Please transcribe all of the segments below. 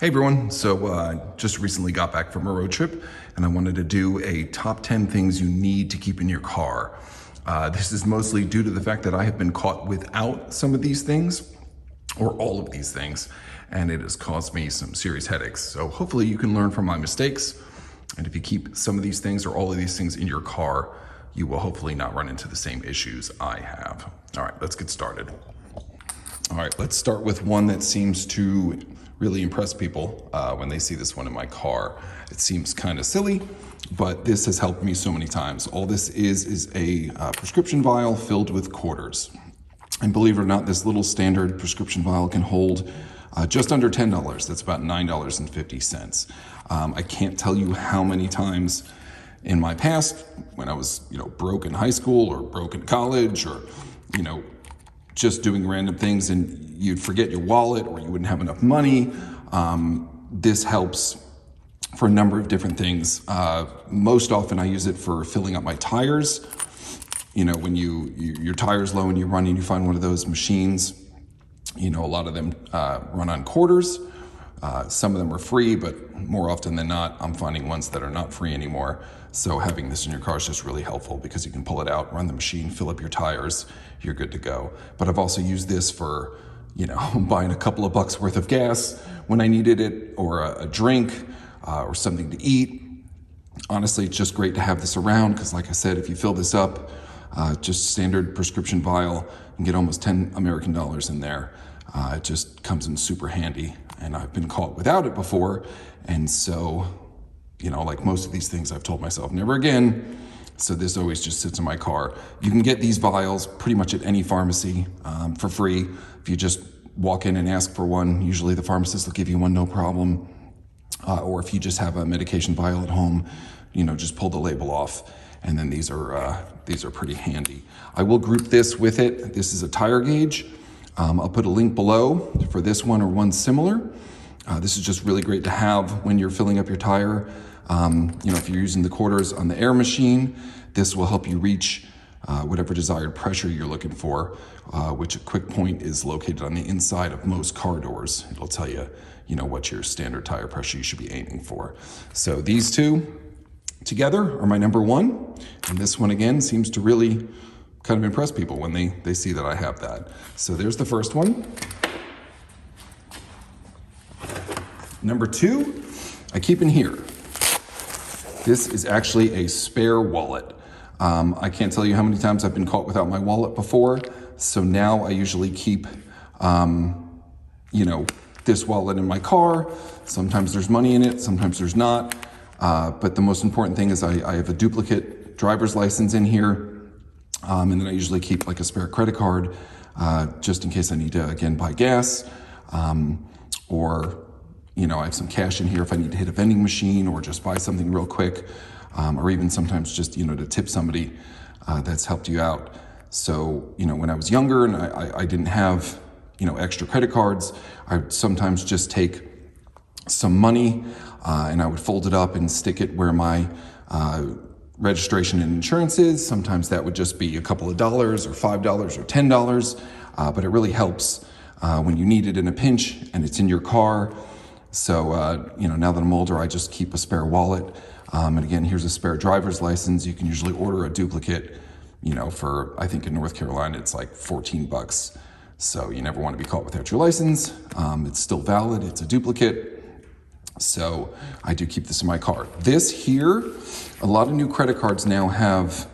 Hey everyone, just recently got back from a road trip and I wanted to do a top 10 things you need to keep in your car. This is mostly due to the fact that I have been caught without some of these things, or all of these things, and it has caused me some serious headaches. So hopefully you can learn from my mistakes, and if you keep some of these things or all of these things in your car, you will hopefully not run into the same issues I have. All right, let's get started. All right, let's start with one that seems to really impress people when they see this one in my car. It seems kind of silly, but this has helped me so many times. All this is a prescription vial filled with quarters. And believe it or not, this little standard prescription vial can hold just under $10. That's about $9.50. I can't tell you how many times in my past, when I was broke in high school or broke in college, or just doing random things and you'd forget your wallet or you wouldn't have enough money. This helps for a number of different things. Most often I use it for filling up my tires. When your tire's low and you're running, you find one of those machines. A lot of them run on quarters. Some of them are free, but more often than not, I'm finding ones that are not free anymore. So having this in your car is just really helpful because you can pull it out, run the machine, fill up your tires, you're good to go. But I've also used this for, buying a couple of bucks worth of gas when I needed it, or a drink, or something to eat. Honestly, it's just great to have this around because, like I said, if you fill this up, just standard prescription vial, you can get almost 10 American dollars in there. It just comes in super handy, and I've been caught without it before. And so, like most of these things, I've told myself never again. So this always just sits in my car. You can get these vials pretty much at any pharmacy for free. If you just walk in and ask for one, usually the pharmacist will give you one, no problem. Or if you just have a medication vial at home, just pull the label off. And then these are pretty handy. I will group this with it. This is a tire gauge. I'll put a link below for this one or one similar. This is just really great to have when you're filling up your tire. If you're using the quarters on the air machine, this will help you reach whatever desired pressure you're looking for, which a quick point is located on the inside of most car doors. It'll tell you, what your standard tire pressure you should be aiming for. So these two together are my number one. And this one, again, seems to really kind of impress people when they see that I have that. So there's the first one. Number two, I keep in here. This is actually a spare wallet. I can't tell you how many times I've been caught without my wallet before. So now I usually keep, this wallet in my car. Sometimes there's money in it, sometimes there's not. But the most important thing is I have a duplicate driver's license in here. And then I usually keep like a spare credit card, just in case I need to, again, buy gas, or I have some cash in here if I need to hit a vending machine or just buy something real quick, or even sometimes just, to tip somebody that's helped you out. So, when I was younger and I didn't have, extra credit cards, I would sometimes just take some money and I would fold it up and stick it where my registration and insurance is. Sometimes that would just be a couple of dollars or $5 or $10, but it really helps when you need it in a pinch and it's in your car. So, now that I'm older, I just keep a spare wallet. And again, here's a spare driver's license. You can usually order a duplicate, for, I think in North Carolina, it's like $14. So you never want to be caught without your license. It's still valid. It's a duplicate. So I do keep this in my car. This here, a lot of new credit cards now have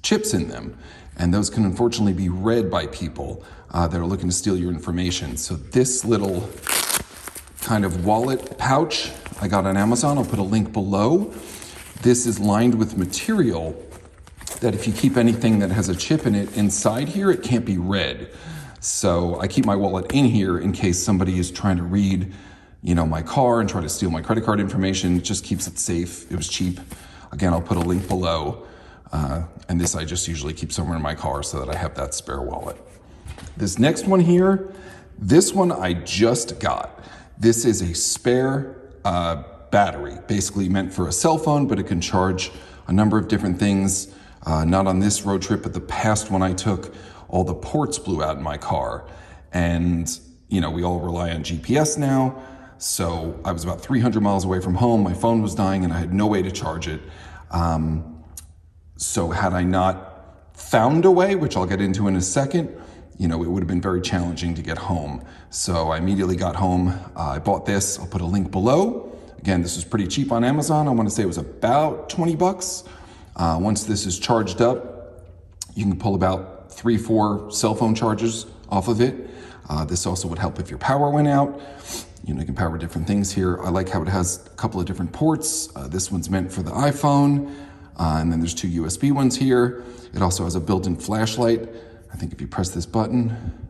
chips in them. And those can unfortunately be read by people that are looking to steal your information. So this little kind of wallet pouch I got on Amazon, I'll put a link below. This is lined with material that if you keep anything that has a chip in it inside here, it can't be read. So I keep my wallet in here in case somebody is trying to read, my car and try to steal my credit card information. It just keeps it safe. It was cheap. Again, I'll put a link below. And this I just usually keep somewhere in my car so that I have that spare wallet. This next one here, this one I just got. This is a spare battery, basically meant for a cell phone, but it can charge a number of different things. Not on this road trip, but the past one I took, all the ports blew out in my car. And we all rely on GPS now. So I was about 300 miles away from home. My phone was dying and I had no way to charge it. So had I not found a way, which I'll get into in a second, it would have been very challenging to get home. So I immediately got home. I bought this. I'll put a link below. Again, this was pretty cheap on Amazon. I want to say it was about 20 bucks. Once this is charged up, you can pull about 3-4 cell phone chargers off of it. This also would help if your power went out. You can power different things here. I like how it has a couple of different ports. This one's meant for the iPhone, and then there's 2 USB ones here. It also has a built-in flashlight. I think if you press this button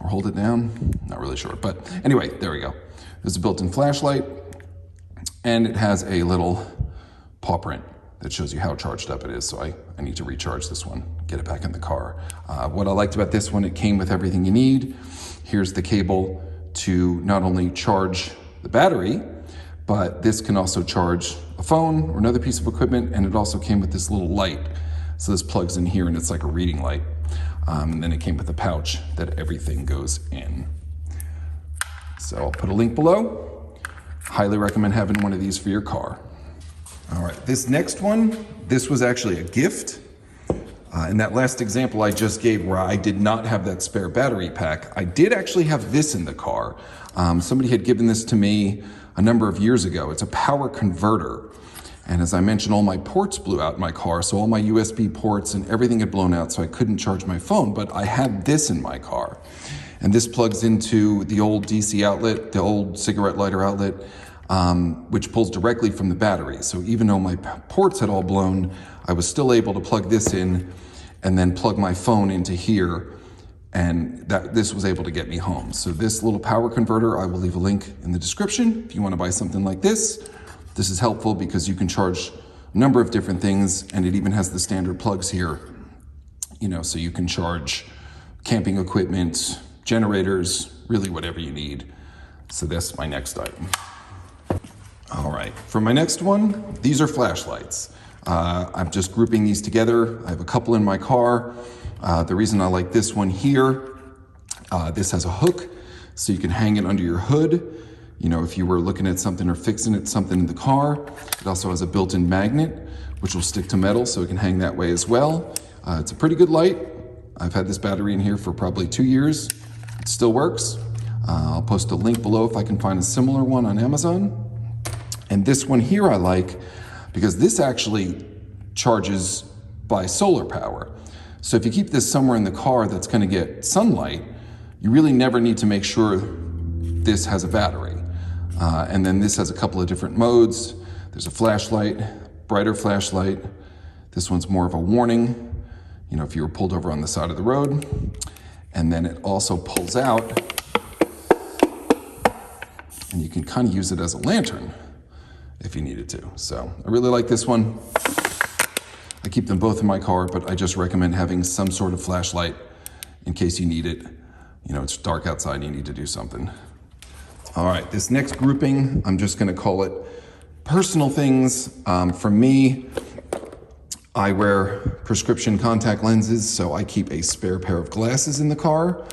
or hold it down, not really sure, but anyway, there we go. There's a built-in flashlight, and it has a little paw print that shows you how charged up it is. So I need to recharge this one, get it back in the car. What I liked about this one, it came with everything you need. Here's the cable to not only charge the battery, but this can also charge a phone or another piece of equipment, and it also came with this little light. So this plugs in here and it's like a reading light. And then it came with a pouch that everything goes in. So I'll put a link below. Highly recommend having one of these for your car. All right, this next one, this was actually a gift. In that last example I just gave where I did not have that spare battery pack, I did actually have this in the car. Somebody had given this to me a number of years ago. It's a power converter. And as I mentioned, all my ports blew out in my car, so all my USB ports and everything had blown out, so I couldn't charge my phone, but I had this in my car. And this plugs into the old DC outlet, the old cigarette lighter outlet, which pulls directly from the battery. So even though my ports had all blown, I was still able to plug this in and then plug my phone into here, and this was able to get me home. So this little power converter, I will leave a link in the description if you want to buy something like this. This is helpful because you can charge a number of different things, and it even has the standard plugs here, so you can charge camping equipment, generators, really whatever you need. So that's my next item. All right, for my next one, these are flashlights. I'm just grouping these together. I have a couple in my car. The reason I like this one here, this has a hook, so you can hang it under your hood. If you were looking at something or fixing something in the car. It also has a built-in magnet, which will stick to metal, so it can hang that way as well. It's a pretty good light. I've had this battery in here for probably 2 years. It still works. I'll post a link below if I can find a similar one on Amazon. And this one here I like because this actually charges by solar power. So if you keep this somewhere in the car that's going to get sunlight, you really never need to make sure this has a battery. And then this has a couple of different modes. There's a flashlight, brighter flashlight. This one's more of a warning, if you were pulled over on the side of the road. And then it also pulls out, and you can kind of use it as a lantern if you needed to. So I really like this one. I keep them both in my car, but I just recommend having some sort of flashlight in case you need it. It's dark outside and you need to do something. All right, this next grouping, I'm just gonna call it personal things. For me, I wear prescription contact lenses, so I keep a spare pair of glasses in the car.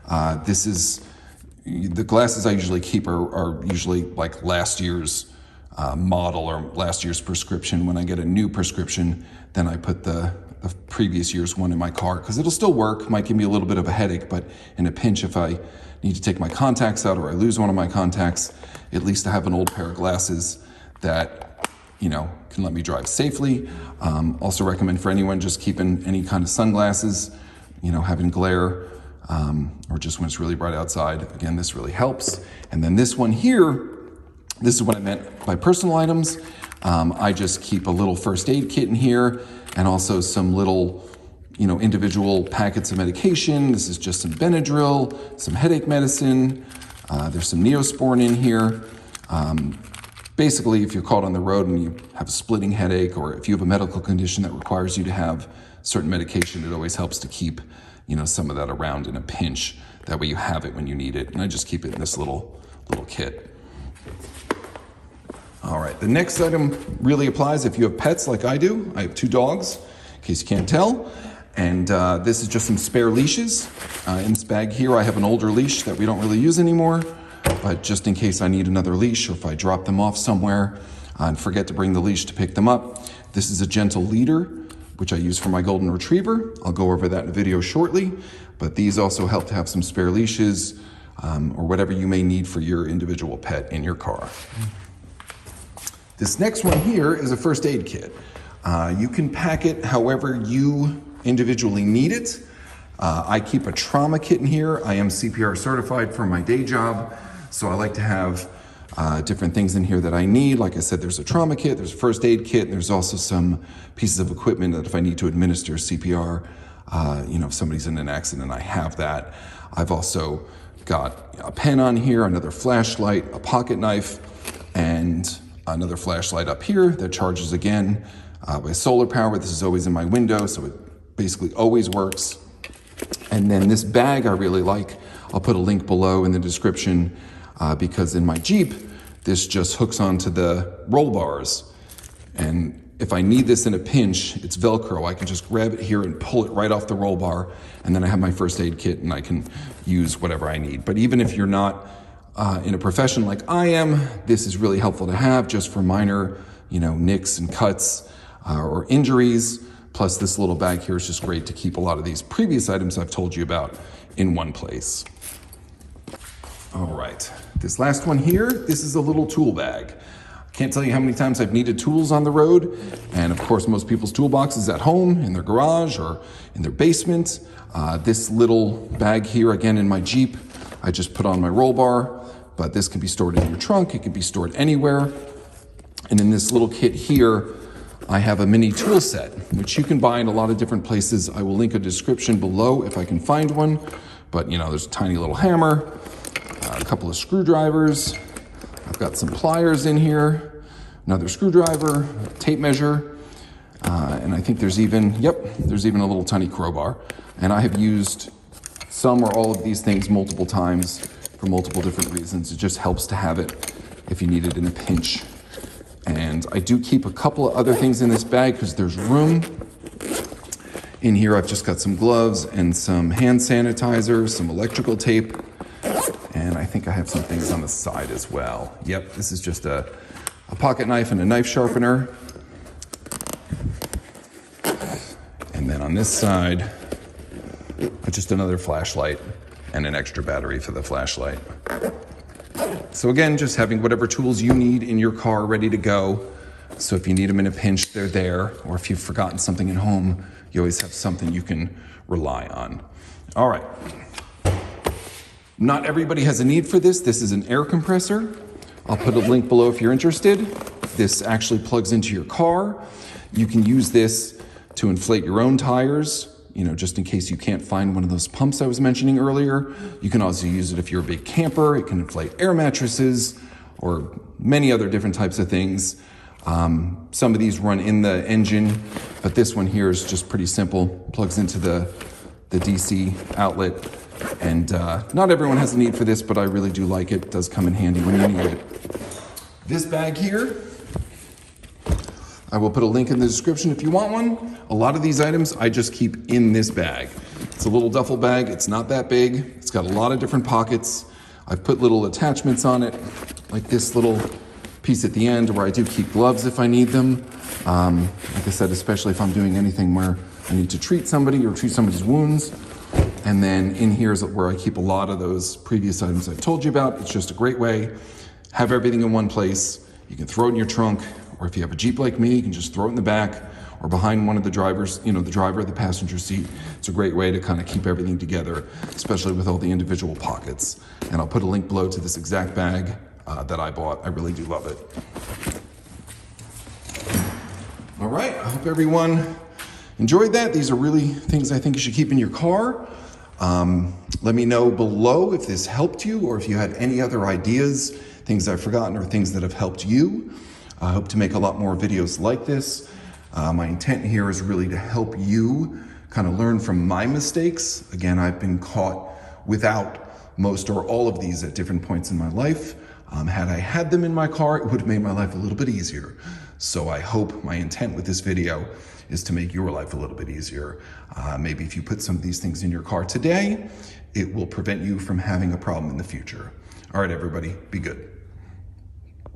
The glasses I usually keep are usually like last year's model or last year's prescription. When I get a new prescription, then I put the previous year's one in my car because it'll still work. Might give me a little bit of a headache, but in a pinch, if I need to take my contacts out or I lose one of my contacts, at least I have an old pair of glasses that can let me drive safely. Also recommend for anyone just keeping any kind of sunglasses, having glare, or just when it's really bright outside. Again, this really helps. And then this one here, this is what I meant by personal items. I just keep a little first aid kit in here and also some little, individual packets of medication. This is just some Benadryl, some headache medicine. There's some Neosporin in here. Basically, if you're caught on the road and you have a splitting headache, or if you have a medical condition that requires you to have certain medication, it always helps to keep, some of that around in a pinch. That way you have it when you need it. And I just keep it in this little kit. All right, the next item really applies if you have pets like I do. I have 2 dogs, in case you can't tell. And this is just some spare leashes. In this bag here, I have an older leash that we don't really use anymore, but just in case I need another leash or if I drop them off somewhere and forget to bring the leash to pick them up. This is a gentle leader, which I use for my golden retriever. I'll go over that in a video shortly, but these also help to have some spare leashes or whatever you may need for your individual pet in your car. This next one here is a first aid kit. You can pack it however you individually need it. I keep a trauma kit in here. I am CPR certified for my day job, so I like to have different things in here that I need. Like I said, there's a trauma kit, there's a first aid kit, and there's also some pieces of equipment that if I need to administer CPR, if somebody's in an accident, I have that. I've also got a pen on here, another flashlight, a pocket knife, and another flashlight up here that charges again by solar power. This is always in my window, so it basically always works. And then this bag I really like. I'll put a link below in the description because in my Jeep, this just hooks onto the roll bars. And if I need this in a pinch, it's Velcro. I can just grab it here and pull it right off the roll bar, and then I have my first aid kit and I can use whatever I need. But even if you're not in a profession like I am, this is really helpful to have just for minor, nicks and cuts or injuries. Plus this little bag here is just great to keep a lot of these previous items I've told you about in one place. All right, this last one here, this is a little tool bag. Can't tell you how many times I've needed tools on the road. And of course, most people's toolbox is at home, in their garage, or in their basement. This little bag here, again in my Jeep, I just put on my roll bar, but this can be stored in your trunk, it can be stored anywhere. And in this little kit here, I have a mini tool set, which you can buy in a lot of different places. I will link a description below if I can find one. But there's a tiny little hammer, a couple of screwdrivers. I've got some pliers in here, another screwdriver, tape measure, and I think there's even a little tiny crowbar. And I have used some or all of these things multiple times for multiple different reasons. It just helps to have it if you need it in a pinch. And I do keep a couple of other things in this bag because there's room. In here, I've just got some gloves and some hand sanitizer, some electrical tape, and I think I have some things on the side as well. Yep, this is just a pocket knife and a knife sharpener. And then on this side, just another flashlight and an extra battery for the flashlight. So again, just having whatever tools you need in your car ready to go. So if you need them in a pinch, they're there. Or if you've forgotten something at home, you always have something you can rely on. All right. Not everybody has a need for this. This is an air compressor. I'll put a link below if you're interested. This actually plugs into your car. You can use this to inflate your own tires, just in case you can't find one of those pumps I was mentioning earlier. You can also use it if you're a big camper. It can inflate air mattresses or many other different types of things. Some of these run in the engine, but this one here is just pretty simple. Plugs into the DC outlet. And not everyone has a need for this, but I really do like it. It does come in handy when you need it. This bag here, I will put a link in the description if you want one. A lot of these items I just keep in this bag. It's a little duffel bag. It's not that big. It's got a lot of different pockets. I've put little attachments on it, like this little piece at the end where I do keep gloves if I need them. Like I said, especially if I'm doing anything where I need to treat somebody or treat somebody's wounds. And then in here is where I keep a lot of those previous items I told you about. It's just a great way. Have everything in one place. You can throw it in your trunk, or if you have a Jeep like me, you can just throw it in the back or behind one of the drivers, the driver of the passenger seat. It's a great way to kind of keep everything together, especially with all the individual pockets. And I'll put a link below to this exact bag that I bought. I really do love it. All right, I hope everyone enjoyed that. These are really things I think you should keep in your car. Let me know below if this helped you or if you had any other ideas, things I've forgotten or things that have helped you. I hope to make a lot more videos like this. My intent here is really to help you kind of learn from my mistakes. Again, I've been caught without most or all of these at different points in my life. Had I had them in my car, it would have made my life a little bit easier. So I hope my intent with this video is to make your life a little bit easier. Maybe if you put some of these things in your car today, it will prevent you from having a problem in the future. All right, everybody, be good.